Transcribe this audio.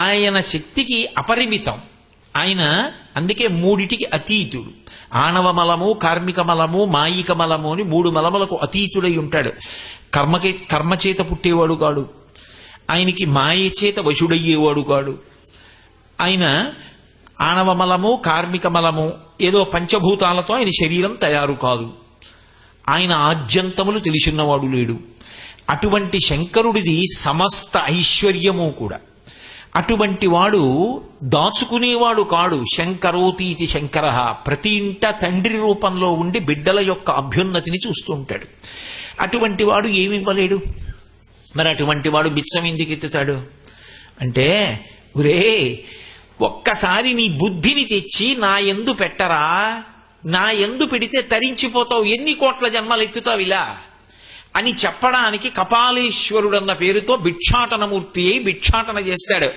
ఆయన శక్తికి అపరిమితం. ఆయన అందుకే మూడిటికి అతీతుడు. ఆణవమలము, కార్మిక మలము, మాయిక మలము అని 3 మలములకు అతీతుడై ఉంటాడు. కర్మచేత పుట్టేవాడు కాడు, ఆయనకి మాయ చేత వశుడయ్యేవాడు కాడు. ఆయన ఆణవమలము, కార్మిక మలము ఏదో పంచభూతాలతో ఆయన శరీరం తయారు కాదు. ఆయన ఆద్యంతములు తెలిసినవాడు లేడు. అటువంటి శంకరుడిది సమస్త ఐశ్వర్యము కూడా. అటువంటి వాడు దాచుకునేవాడు కాడు. శంకరోతీతి శంకర, ప్రతి ఇంట తండ్రి రూపంలో ఉండి బిడ్డల యొక్క అభ్యున్నతిని చూస్తూ ఉంటాడు. అటువంటి వాడు ఏమివ్వలేడు. మరి అటువంటి వాడు బిచ్చం ఎందుకు ఎత్తుతాడు అంటే, ఒరే ఒక్కసారి నీ బుద్ధిని తెచ్చి నా యందు పెట్టరా, నా యందు పెడితే తరించిపోతావు, ఎన్ని కోట్ల జన్మలు ఎత్తుతావు ఇలా అని చెప్పడానికి కపాలేశ్వరుడన్న పేరుతో భిక్షాటనమూర్తి అయి భిక్షాటన చేస్తాడు.